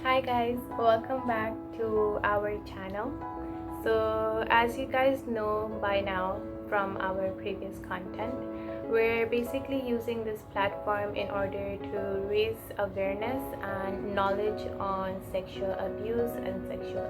Hi guys, welcome back to our channel. So as you guys know by now from our previous content, we're basically using this platform in order to raise awareness and knowledge on sexual abuse and sexual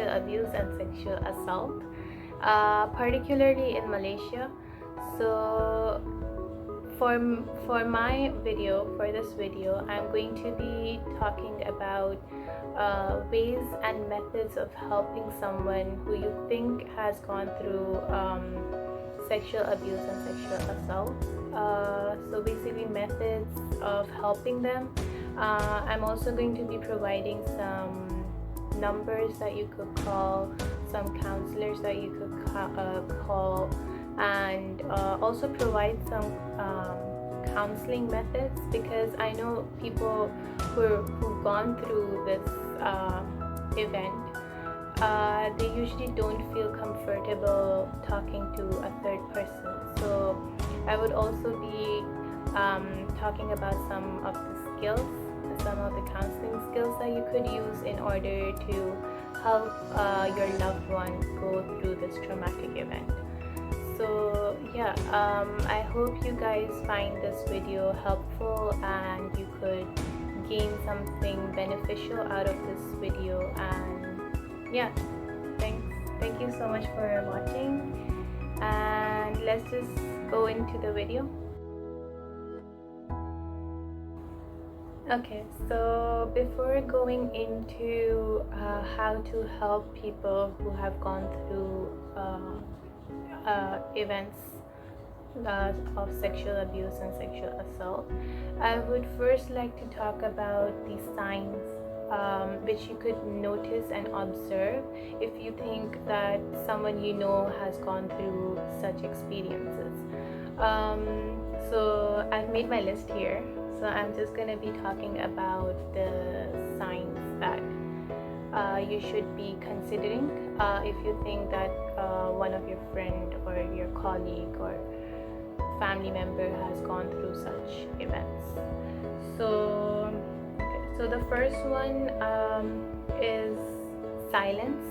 abuse and sexual assault, particularly in Malaysia. So for this video, I'm going to be talking about ways and methods of helping someone who you think has gone through sexual abuse and sexual assault. So basically methods of helping them. I'm also going to be providing some numbers that you could call, some counselors that you could call, and also provide some counseling methods, because I know people who've gone through this event, they usually don't feel comfortable talking to a third person. So I would also be talking about some of the counseling skills that you could use in order to help your loved one go through this traumatic event. So yeah, I hope you guys find this video helpful and you could gain something beneficial out of this video. And yeah, thank you so much for watching, and let's just go into the video. Okay, so before going into how to help people who have gone through events of sexual abuse and sexual assault, I would first like to talk about the signs which you could notice and observe if you think that someone you know has gone through such experiences. So I've made my list here, so I'm just going to be talking about the signs that you should be considering if you think that one of your friend or your colleague or family member has gone through such events. So the first one is silence.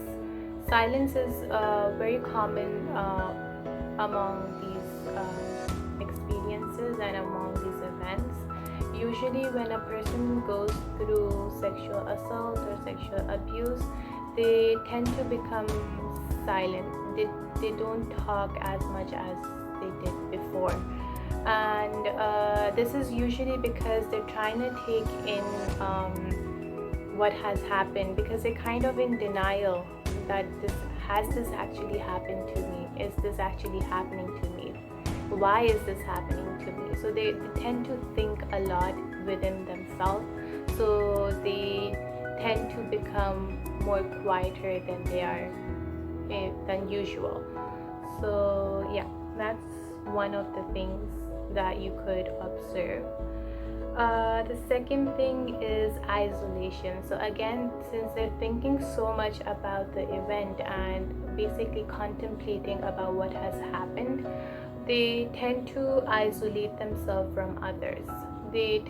Silence is very common among these experiences and among these events. Usually when a person goes through sexual assault or sexual abuse, they tend to become silent. They don't talk as much as they did before, and this is usually because they're trying to take in what has happened, because they're kind of in denial that has this actually happened to me? Is this actually happening to me? Why is this happening to me? So they tend to think a lot within themselves, so they tend to become more quieter than they are than usual. So yeah, that's one of the things that you could observe. The second thing is isolation. So again, since they're thinking so much about the event and basically contemplating about what has happened, they tend to isolate themselves from others. They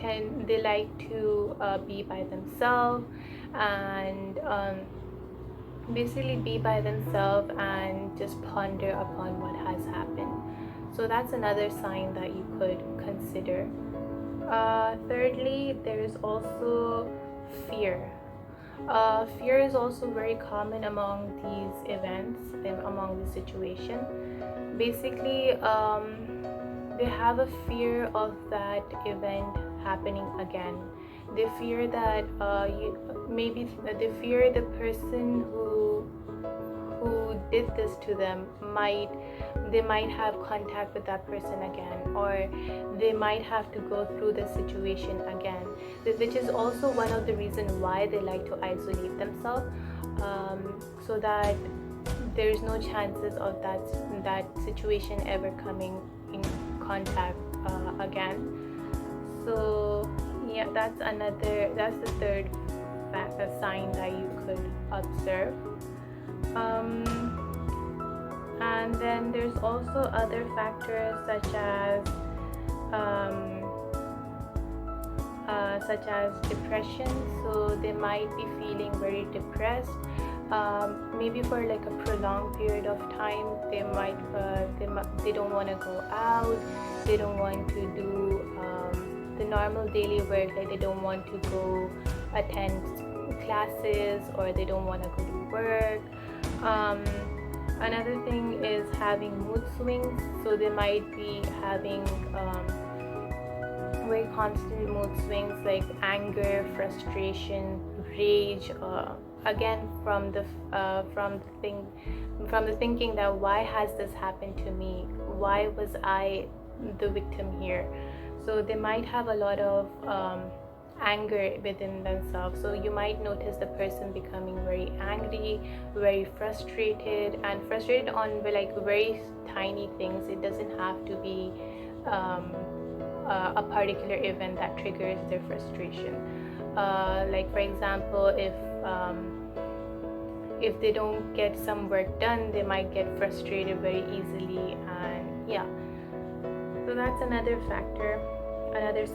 like to be by themselves and basically be by themselves and just ponder upon what has happened. So that's another sign that you could consider. Thirdly, there is also fear. Fear is also very common among these events and among the situation. Basically, they have a fear of that event happening again. They fear that they fear the person who did this to them might have contact with that person again, or they might have to go through the situation again, which is also one of the reasons why they like to isolate themselves, so that there's no chances of that situation ever coming in contact again. So yeah, that's the third sign that you could observe. And then there's also other factors such as such as depression. So they might be feeling very depressed, maybe for like a prolonged period of time. They don't want to go out, they don't want to do the normal daily work, like they don't want to go attend classes, or they don't want to go to work. Another thing is having mood swings. So they might be having very constant mood swings, like anger, frustration, rage, again from the thinking that why has this happened to me, why was I the victim here. So they might have a lot of anger within themselves. So you might notice the person becoming very angry, very frustrated, and frustrated on like very tiny things. It doesn't have to be a particular event that triggers their frustration. Like for example, if they don't get some work done, they might get frustrated very easily. And yeah, so that's another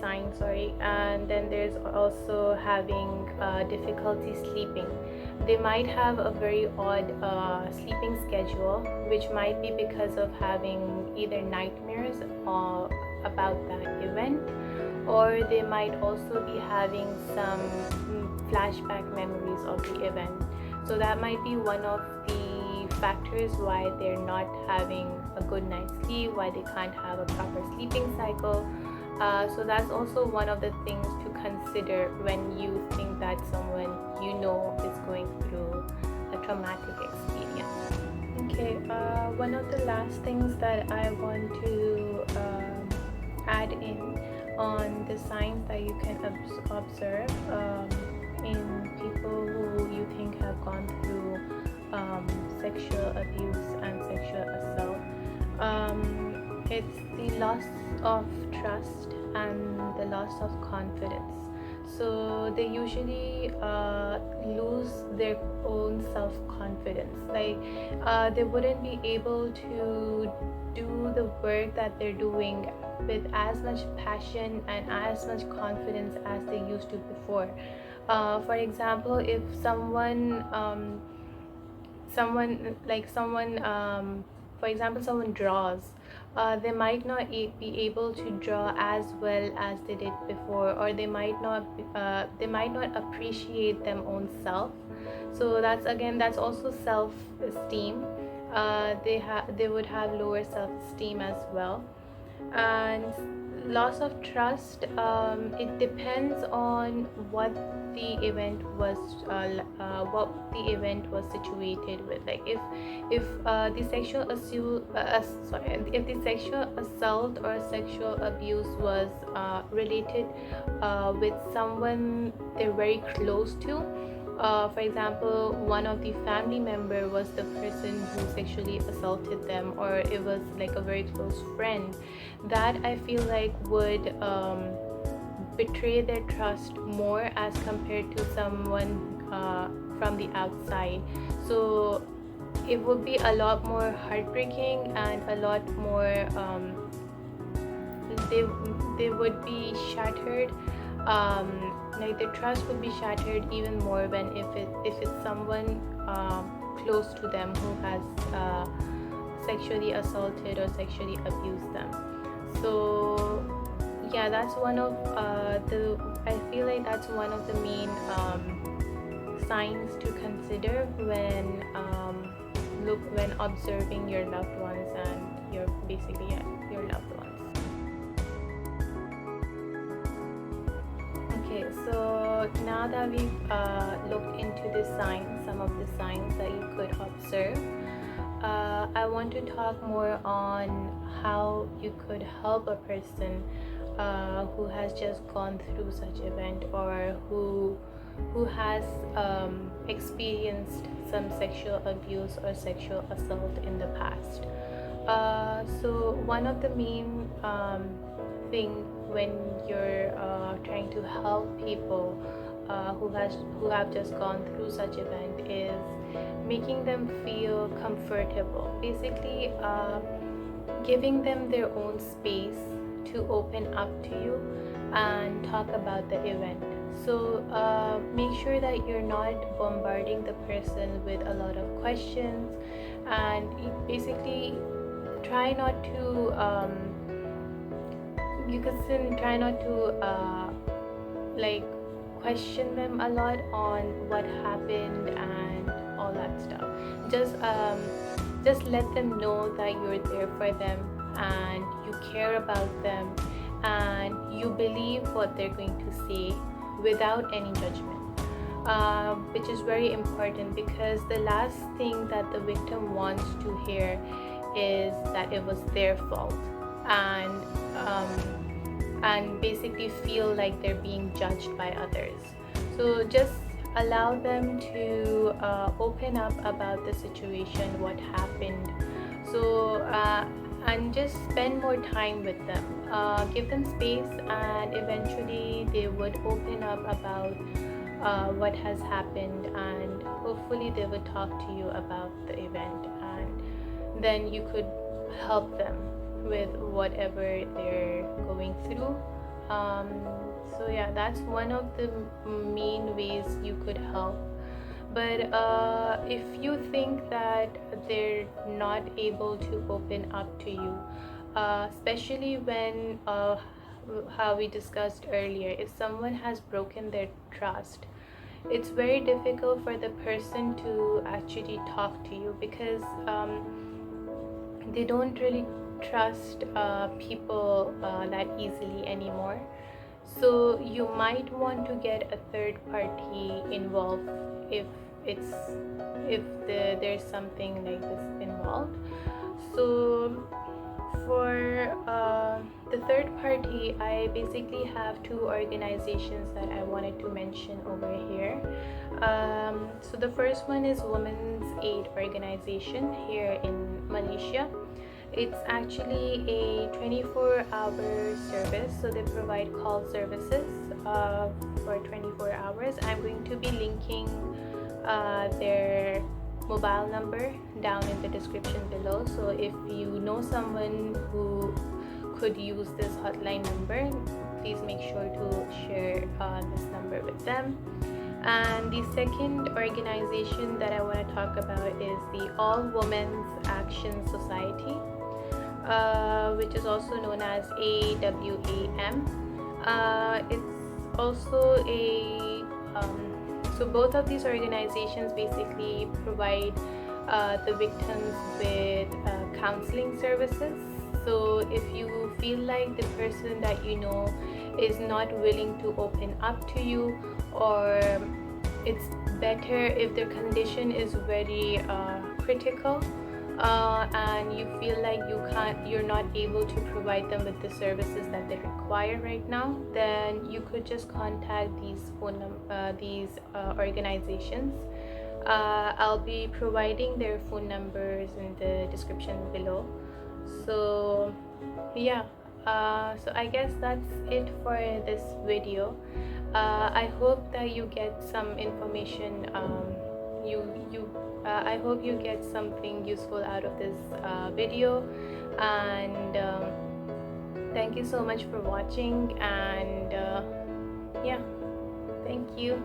sign, sorry. And then there's also having difficulty sleeping. They might have a very odd sleeping schedule, which might be because of having either nightmares or about that event, or they might also be having some flashback memories of the event. So that might be one of the factors why they're not having a good night's sleep, why they can't have a proper sleeping cycle. So that's also one of the things to consider when you think that someone you know is going through a traumatic experience. Okay, one of the last things that I want to add in on the signs that you can observe in people who you think have gone through sexual abuse and sexual assault. It's the loss of trust and the loss of confidence. So they usually lose their own self-confidence. Like they wouldn't be able to do the work that they're doing with as much passion and as much confidence as they used to before. For example, if someone for example, someone draws, they might not be able to draw as well as they did before, or they might not appreciate their own self. So that's also self-esteem. They would have lower self-esteem as well. And loss of trust, it depends on what the event was situated with. Like if the sexual assault or sexual abuse was related with someone they're very close to. For example, one of the family member was the person who sexually assaulted them, or it was like a very close friend, that I feel like would betray their trust more as compared to someone from the outside. So it would be a lot more heartbreaking and a lot more they would be shattered. Like the trust would be shattered even more when if it's someone close to them who has sexually assaulted or sexually abused them. So yeah, that's one of I feel like that's one of the main signs to consider when observing your loved ones and your loved ones. Okay, so now that we've looked into the signs, some of the signs that you could observe, I want to talk more on how you could help a person who has just gone through such event, or who has experienced some sexual abuse or sexual assault in the past. So one of the main thing when you're trying to help people who have just gone through such event is making them feel comfortable. Basically, giving them their own space to open up to you, and talk about the event. So make sure that you're not bombarding the person with a lot of questions, and basically try not to you can try not to like question them a lot on what happened and all that stuff. Just let them know that you're there for them and you care about them and you believe what they're going to say without any judgment, which is very important, because the last thing that the victim wants to hear is that it was their fault, and basically feel like they're being judged by others. So just allow them to open up about the situation, what happened. So and just spend more time with them, give them space, and eventually they would open up about what has happened, and hopefully they would talk to you about the event, and then you could help them with whatever they're going through. So yeah, that's one of the main ways you could help. But if you think that they're not able to open up to you, especially when how we discussed earlier, if someone has broken their trust, it's very difficult for the person to actually talk to you, because they don't really trust people that easily anymore. So you might want to get a third party involved if it's there's something like this involved. So for the third party, I basically have two organizations that I wanted to mention over here. So the first one is Women's Aid Organization here in Malaysia. It's actually a 24-hour service, so they provide call services for 24 hours. I'm going to be linking their mobile number down in the description below, so if you know someone who could use this hotline number, please make sure to share this number with them. And the second organization that I want to talk about is the All Women's Action Society, which is also known as AWAM. It's also a so both of these organizations basically provide the victims with counseling services. So if you feel like the person that you know is not willing to open up to you, or it's better if their condition is very critical, and you feel like you're not able to provide them with the services that they require right now, then you could just contact these organizations. I'll be providing their phone numbers in the description below. So yeah, so I guess that's it for this video. I hope that you get some information. I hope you get something useful out of this video, and thank you so much for watching, and yeah, thank you.